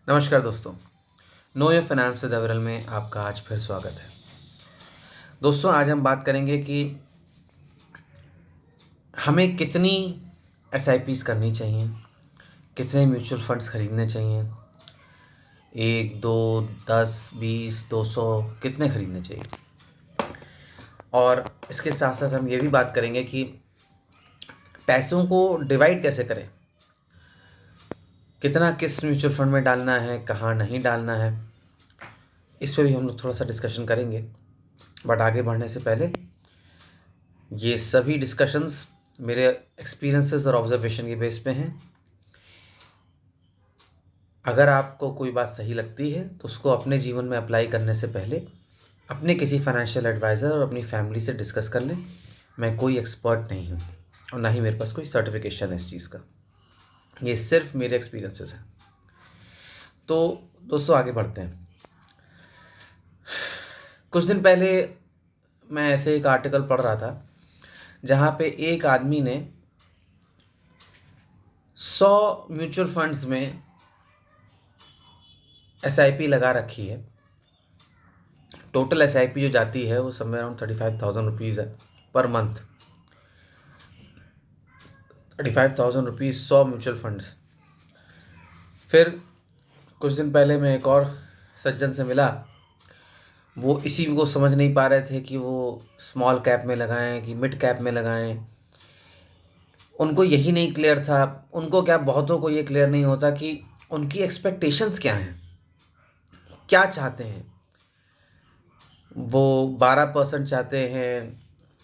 नमस्कार दोस्तों। Know your finance with अविरल में आपका आज फिर स्वागत है। दोस्तों, आज हम बात करेंगे कि हमें कितनी एसआईपीज़ करनी चाहिए, कितने म्यूचुअल फंड्स खरीदने चाहिए, 1, 2, 10, 20, 200 कितने खरीदने चाहिए। और इसके साथ साथ हम ये भी बात करेंगे कि पैसों को डिवाइड कैसे करें, कितना किस म्यूचुअल फंड में डालना है, कहाँ नहीं डालना है। इस पे भी हम लोग थोड़ा सा डिस्कशन करेंगे। बट आगे बढ़ने से पहले ये सभी डिस्कशंस मेरे एक्सपीरियंसेस और ऑब्जर्वेशन के बेस पे हैं। अगर आपको कोई बात सही लगती है तो उसको अपने जीवन में अप्लाई करने से पहले अपने किसी फाइनेंशियल एडवाइज़र और अपनी फैमिली से डिस्कस कर लें। मैं कोई एक्सपर्ट नहीं हूँ और ना ही मेरे पास कोई सर्टिफिकेशन है इस चीज़ का। ये सिर्फ मेरे एक्सपीरियंसेस हैं। तो दोस्तों, आगे बढ़ते हैं। कुछ दिन पहले मैं ऐसे एक आर्टिकल पढ़ रहा था जहाँ पे एक आदमी ने 100 म्यूचुअल फंड्स में एसआईपी लगा रखी है। टोटल एसआईपी जो जाती है वो समवेयर अराउंड 35,000 रुपीज़ है per month. 35,000 rupees 100 mutual funds. फिर कुछ दिन पहले मैं एक और सज्जन से मिला। वो इसी को समझ नहीं पा रहे थे कि वो स्मॉल कैप में लगाएं कि मिड कैप में लगाएं। उनको यही नहीं क्लियर था। उनको क्या, बहुतों को ये क्लियर नहीं होता कि उनकी एक्सपेक्टेशंस क्या हैं, क्या चाहते हैं। वो 12% चाहते हैं,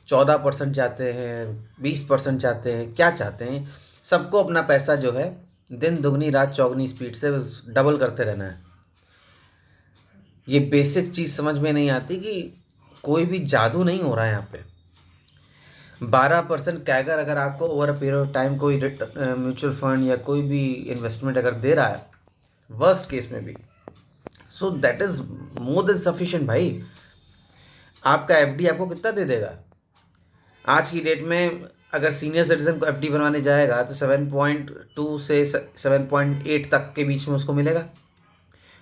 14% चाहते हैं, 20% चाहते हैं, क्या चाहते हैं। सबको अपना पैसा जो है दिन दुगनी रात चौगनी स्पीड से डबल करते रहना है। ये बेसिक चीज़ समझ में नहीं आती कि कोई भी जादू नहीं हो रहा है यहाँ पे। 12% कैगर अगर आपको over a period of time कोई म्यूचुअल फंड या कोई भी इन्वेस्टमेंट अगर दे रहा है, वर्स्ट केस में भी, so that is more than sufficient भाई। आपका एफडी आपको कितना दे देगा? आज की डेट में अगर सीनियर सिटीजन को एफडी बनवाने जाएगा तो 7.2 से 7.8 तक के बीच में उसको मिलेगा,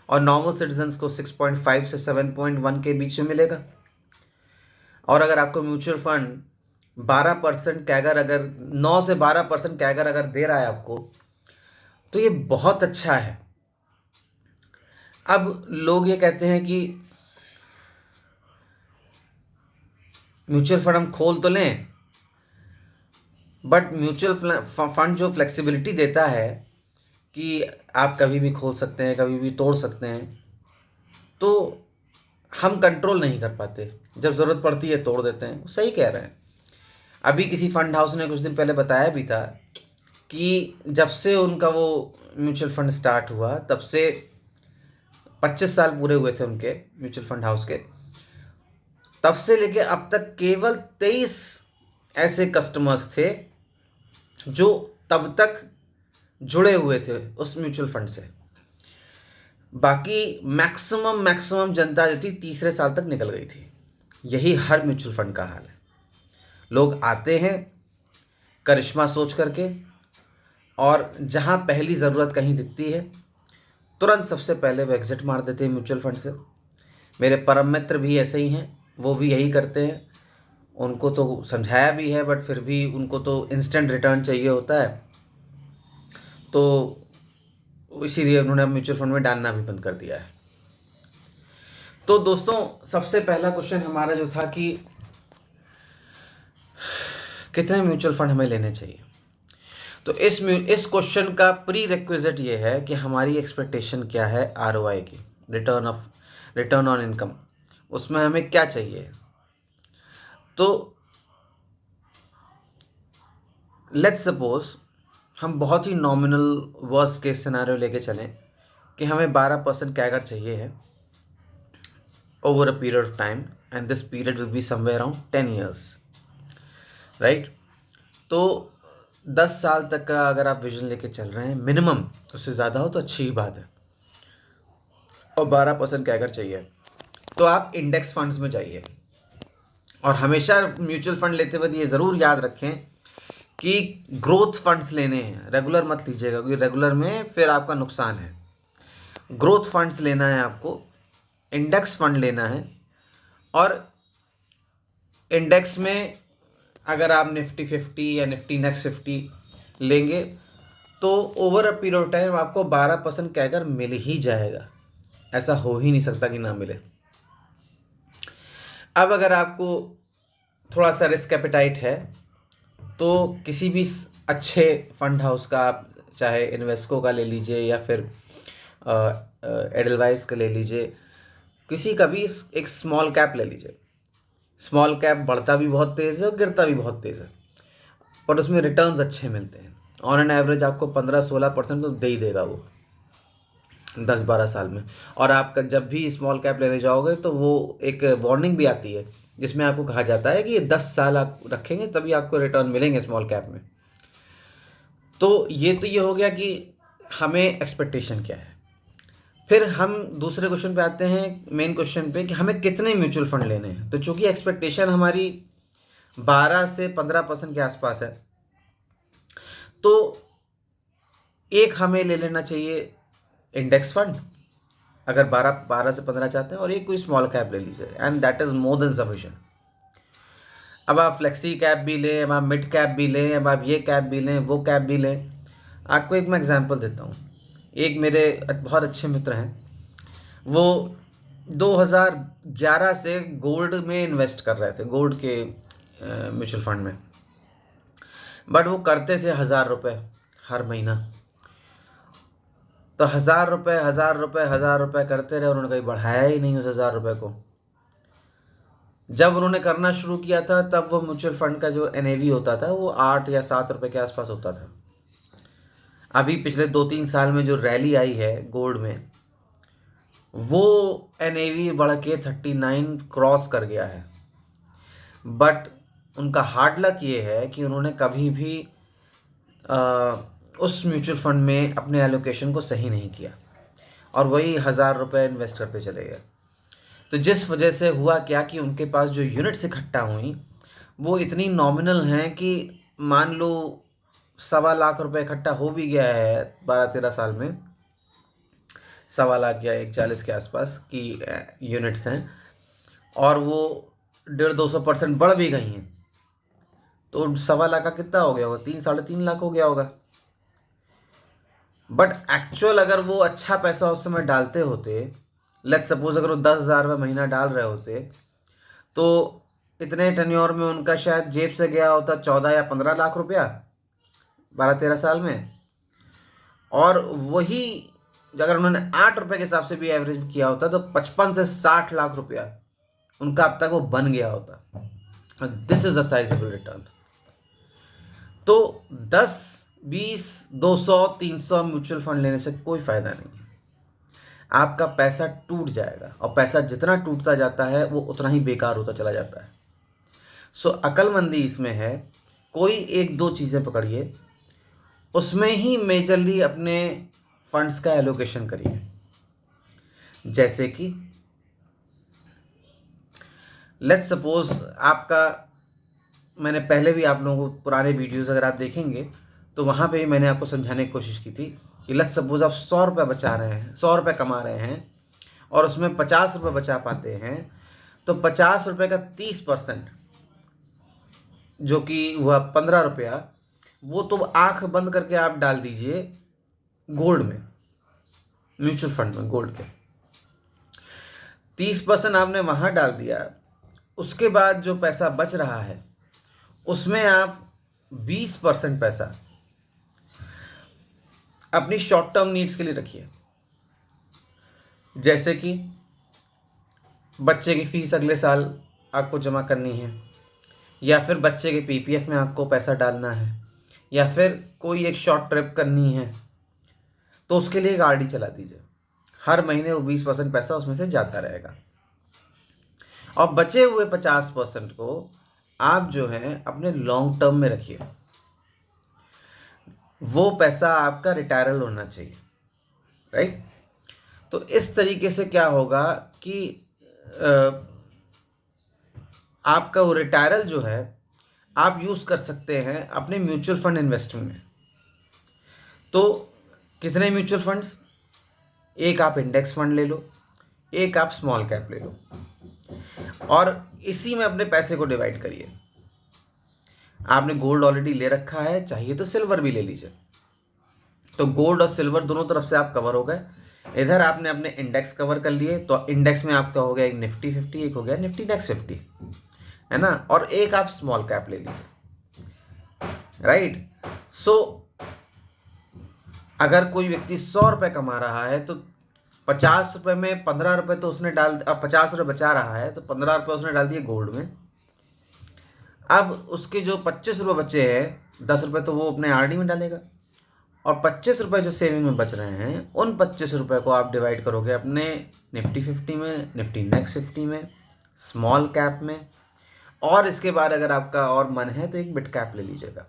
और नॉर्मल सिटीजन्स को 6.5 से 7.1 के बीच में मिलेगा। और अगर आपको म्यूचुअल फंड 12% कैगर, अगर 9 से 12% कैगर अगर दे रहा है आपको, तो ये बहुत अच्छा है। अब लोग ये कहते हैं कि म्यूचुअल फंड हम खोल तो लें, बट म्यूचुअल फंड जो फ्लेक्सिबिलिटी देता है कि आप कभी भी खोल सकते हैं, कभी भी तोड़ सकते हैं, तो हम कंट्रोल नहीं कर पाते। जब ज़रूरत पड़ती है तोड़ देते हैं। सही कह रहे हैं। अभी किसी फंड हाउस ने कुछ दिन पहले बताया भी था कि जब से उनका वो म्यूचुअल फंड स्टार्ट हुआ तब से 25 साल पूरे हुए थे उनके म्यूचुअल फंड हाउस के, तब से लेके अब तक केवल 23 ऐसे कस्टमर्स थे जो तब तक जुड़े हुए थे उस म्यूचुअल फंड से। बाकी मैक्सिमम जनता जो थी तीसरे साल तक निकल गई थी। यही हर म्यूचुअल फंड का हाल है। लोग आते हैं करिश्मा सोच करके, और जहां पहली ज़रूरत कहीं दिखती है तुरंत सबसे पहले वो एग्ज़िट मार देते हैं म्यूचुअल फंड से। मेरे परम मित्र भी ऐसे ही हैं, वो भी यही करते हैं। उनको तो समझाया भी है, बट फिर भी उनको तो इंस्टेंट रिटर्न चाहिए होता है, तो इसीलिए उन्होंने अब म्यूचुअल फंड में डालना भी बंद कर दिया है। तो दोस्तों, सबसे पहला क्वेश्चन हमारा जो था कि कितने म्यूचुअल फंड हमें लेने चाहिए। तो इस क्वेश्चन का प्री रिक्विजिट ये है कि हमारी एक्सपेक्टेशन क्या है आरओआई की, रिटर्न ऑन इनकम, उसमें हमें क्या चाहिए। तो लेट्स सपोज हम बहुत ही नॉमिनल वर्स्ट केस सिनेरियो लेके चलें कि हमें 12% कैगर चाहिए है over a period of time, and this period will be somewhere around 10 years, right. तो 10 साल तक का अगर आप विजन लेके चल रहे हैं मिनिमम, उससे ज़्यादा हो तो अच्छी ही बात है, और 12% कैगर चाहिए, तो आप इंडेक्स फंड्स में जाइए। और हमेशा म्यूचुअल फंड लेते वक्त ये ज़रूर याद रखें कि ग्रोथ फंड्स लेने हैं, रेगुलर मत लीजिएगा, क्योंकि रेगुलर में फिर आपका नुकसान है। ग्रोथ फंड्स लेना है आपको, इंडेक्स फंड लेना है। और इंडेक्स में अगर आप निफ्टी 50 या निफ्टी नेक्स्ट 50 लेंगे तो over a period of time आपको 12% कैकर मिल ही जाएगा, ऐसा हो ही नहीं सकता कि ना मिले। अब अगर आपको थोड़ा सा रिस्क एपेटाइट है तो किसी भी अच्छे फंड हाउस का, आप चाहे इन्वेस्को का ले लीजिए या फिर एडलवाइस का ले लीजिए, किसी का भी एक स्मॉल कैप ले लीजिए। स्मॉल कैप बढ़ता भी बहुत तेज़ है और गिरता भी बहुत तेज़ है, पर उसमें रिटर्न्स अच्छे मिलते हैं। ऑन एन एवरेज आपको 15-16% तो दे ही देगा वो 10-12 साल में। और आपका जब भी स्मॉल कैप लेने जाओगे तो वो एक वार्निंग भी आती है जिसमें आपको कहा जाता है कि ये 10 साल आप रखेंगे तभी आपको रिटर्न मिलेंगे स्मॉल कैप में। तो ये हो गया कि हमें एक्सपेक्टेशन क्या है। फिर हम दूसरे क्वेश्चन पे आते हैं, मेन क्वेश्चन पे, कि हमें कितने म्यूचुअल फंड लेने हैं। तो चूंकि एक्सपेक्टेशन हमारी 12 से 15% के आसपास है, तो एक हमें ले लेना चाहिए इंडेक्स फंड अगर 12 से 15 चाहते हैं, और एक कोई स्मॉल कैप ले लीजिए, and that is more than sufficient. अब आप फ्लेक्सी कैप भी लें, अब आप मिड कैप भी लें, अब आप ये कैप भी लें, वो कैप भी लें। आपको एक मैं एग्जांपल देता हूँ। एक मेरे बहुत अच्छे मित्र हैं, वो 2011 से गोल्ड में इन्वेस्ट कर रहे थे, गोल्ड के म्यूचुअल फंड में। बट वो करते थे 1000 रुपये हर महीना। तो 1000 रुपये 1000 रुपये 1000 रुपये करते रहे, उन्होंने कभी बढ़ाया ही नहीं उस 1000 रुपये को। जब उन्होंने करना शुरू किया था तब वो म्यूचुअल फंड का जो एनएवी होता था वो 8 या 7 रुपये के आसपास होता था। अभी पिछले 2-3 साल में जो रैली आई है गोल्ड में, वो एनएवी बढ़ के 39 क्रॉस कर गया है। बट उनका हार्ड लक ये है कि उन्होंने कभी भी उस म्यूचुअल फंड में अपने एलोकेशन को सही नहीं किया और वही 1000 रुपये इन्वेस्ट करते चले गए। तो जिस वजह से हुआ क्या कि उनके पास जो यूनिट्स इकट्ठा हुई वो इतनी नॉमिनल हैं कि मान लो 1.25 लाख रुपए इकट्ठा हो भी गया है 12-13 साल में, 1.25 लाख या 140 के आसपास की यूनिट्स हैं, और वो 150-200% बढ़ भी गई हैं। तो 1.25 लाख का कितना हो गया होगा? 3-3.5 लाख हो गया होगा। बट एक्चुअल अगर वो अच्छा पैसा उस समय डालते होते, लेट्स सपोज अगर वो 10,000 रुपये महीना डाल रहे होते, तो इतने टेन्योर में उनका शायद जेब से गया होता 14 या 15 लाख रुपया 12-13 साल में। और वही अगर उन्होंने 8 रुपये के हिसाब से भी एवरेज किया होता तो 55 से 60 लाख रुपया उनका अब तक वो बन गया होता। This is a sizeable return. तो 10, 20, 200, 300 म्यूचुअल फंड लेने से कोई फायदा नहीं है। आपका पैसा टूट जाएगा, और पैसा जितना टूटता जाता है वो उतना ही बेकार होता चला जाता है। सो अक्लमंदी इसमें है, कोई 1-2 चीज़ें पकड़िए, उसमें ही मेजरली अपने फंड्स का एलोकेशन करिए। जैसे कि लेट्स सपोज आपका, मैंने पहले भी आप लोगों को पुराने वीडियोस अगर आप देखेंगे तो वहाँ पे भी मैंने आपको समझाने की कोशिश की थी कि लेट्स सपोज आप 100 रुपये बचा रहे हैं, 100 रुपये कमा रहे हैं और उसमें 50 रुपये बचा पाते हैं, तो 50 रुपये का 30% जो कि हुआ 15 रुपया, वो तो आंख बंद करके आप डाल दीजिए गोल्ड में, म्यूचुअल फंड में गोल्ड के। 30% आपने वहाँ डाल दिया, उसके बाद जो पैसा बच रहा है उसमें आप 20% पैसा अपनी शॉर्ट टर्म नीड्स के लिए रखिए। जैसे कि बच्चे की फीस अगले साल आपको जमा करनी है, या फिर बच्चे के पीपीएफ में आपको पैसा डालना है, या फिर कोई एक शॉर्ट ट्रिप करनी है, तो उसके लिए एक आरडी चला दीजिए। हर महीने वो 20% पैसा उसमें से जाता रहेगा, और बचे हुए 50% को आप जो है अपने लॉन्ग टर्म में रखिए। वो पैसा आपका रिटायरल होना चाहिए, राइट। तो इस तरीके से क्या होगा कि आपका वो रिटायरल जो है आप यूज़ कर सकते हैं अपने म्यूचुअल फंड इन्वेस्टमेंट में। तो कितने म्यूचुअल फंड्स? एक आप इंडेक्स फंड ले लो, एक आप स्मॉल कैप ले लो, और इसी में अपने पैसे को डिवाइड करिए। आपने गोल्ड ऑलरेडी ले रखा है, चाहिए तो सिल्वर भी ले लीजिए। तो गोल्ड और सिल्वर दोनों तरफ से आप कवर हो गए। इधर आपने अपने इंडेक्स कवर कर लिए, तो इंडेक्स में आपका हो गया एक निफ्टी 50, एक हो गया निफ्टी नेक्स्ट 50, है ना, और एक आप स्मॉल कैप ले लीजिए, राइट। सो अगर कोई व्यक्ति 100 रुपये कमा रहा है तो 50 रुपये में 15 रुपये तो उसने डाल, 50 रुपये बचा रहा है तो 15 रुपये उसने डाल दिए गोल्ड में। अब उसके जो 25 रुपये बचे हैं, 10 रुपये तो वो अपने आरडी में डालेगा, और 25 रुपये जो सेविंग में बच रहे हैं, उन 25 रुपये को आप डिवाइड करोगे अपने निफ्टी 50 में, निफ्टी नेक्स्ट 50 में, स्मॉल कैप में, और इसके बाद अगर आपका और मन है तो एक मिड कैप ले लीजिएगा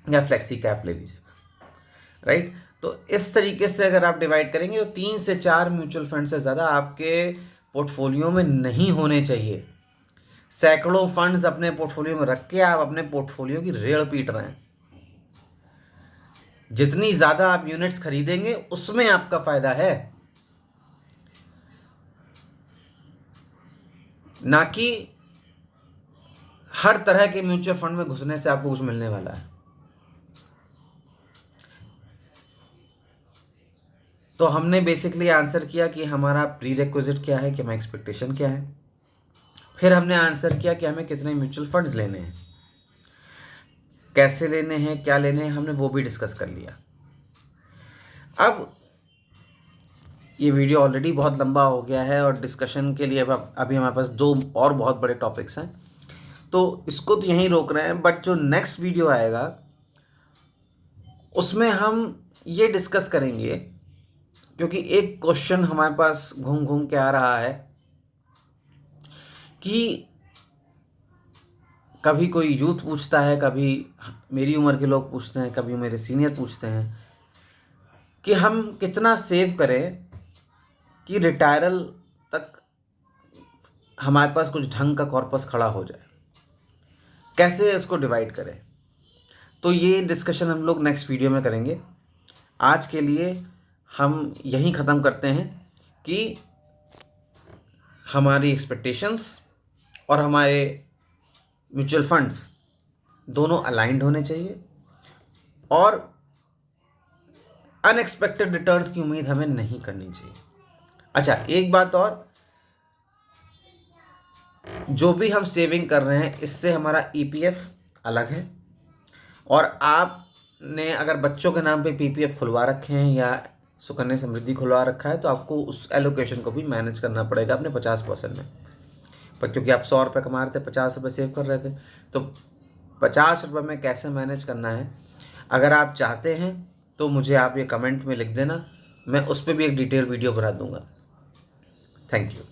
या फ्लेक्सी कैप ले लीजिएगा, राइट। तो इस तरीके से अगर आप डिवाइड करेंगे तो 3 से 4 म्यूचुअल फंड से ज़्यादा आपके पोर्टफोलियो में नहीं होने चाहिए। सैकड़ों फंड्स अपने पोर्टफोलियो में रख के आप अपने पोर्टफोलियो की रेड़ पीट रहे हैं। जितनी ज़्यादा आप यूनिट्स खरीदेंगे उसमें आपका फ़ायदा है, ना कि हर तरह के म्यूचुअल फंड में घुसने से आपको कुछ मिलने वाला है। तो हमने बेसिकली आंसर किया कि हमारा प्री रिक्विजिट क्या है, कि हमारा एक्सपेक्टेशन क्या है। फिर हमने आंसर किया कि हमें कितने म्यूचुअल फंड्स लेने हैं, कैसे लेने हैं, क्या लेने हैं, हमने वो भी डिस्कस कर लिया। अब ये वीडियो ऑलरेडी बहुत लंबा हो गया है और डिस्कशन के लिए अभी हमारे पास 2 और बहुत बड़े टॉपिक्स हैं, तो इसको तो यहीं रोक रहे हैं। बट जो नेक्स्ट वीडियो आएगा उसमें हम ये डिस्कस करेंगे, क्योंकि एक क्वेश्चन हमारे पास घूम घूम के आ रहा है कि कभी कोई यूथ पूछता है, कभी मेरी उम्र के लोग पूछते हैं, कभी मेरे सीनियर पूछते हैं कि हम कितना सेव करें कि रिटायरल तक हमारे पास कुछ ढंग का कॉर्पस खड़ा हो जाए, कैसे इसको डिवाइड करें। तो ये डिस्कशन हम लोग नेक्स्ट वीडियो में करेंगे। आज के लिए हम यहीं ख़त्म करते हैं कि हमारी एक्सपेक्टेशंस और हमारे म्यूचुअल फंड्स दोनों अलाइंड होने चाहिए, और अनएक्सपेक्टेड रिटर्न्स की उम्मीद हमें नहीं करनी चाहिए। अच्छा, एक बात और, जो भी हम सेविंग कर रहे हैं इससे हमारा ईपीएफ अलग है, और आपने अगर बच्चों के नाम पे पीपीएफ खुलवा रखे हैं या सुकन्या समृद्धि खुलवा रखा है तो आपको उस एलोकेशन को भी मैनेज करना पड़ेगा अपने 50% में। पर क्योंकि आप 100 रुपये कमा रहे थे, 50 रुपये सेव कर रहे थे, तो 50 रुपये में कैसे मैनेज करना है, अगर आप चाहते हैं तो मुझे आप ये कमेंट में लिख देना, मैं उस पर भी एक डिटेल वीडियो बना दूंगा। Thank you.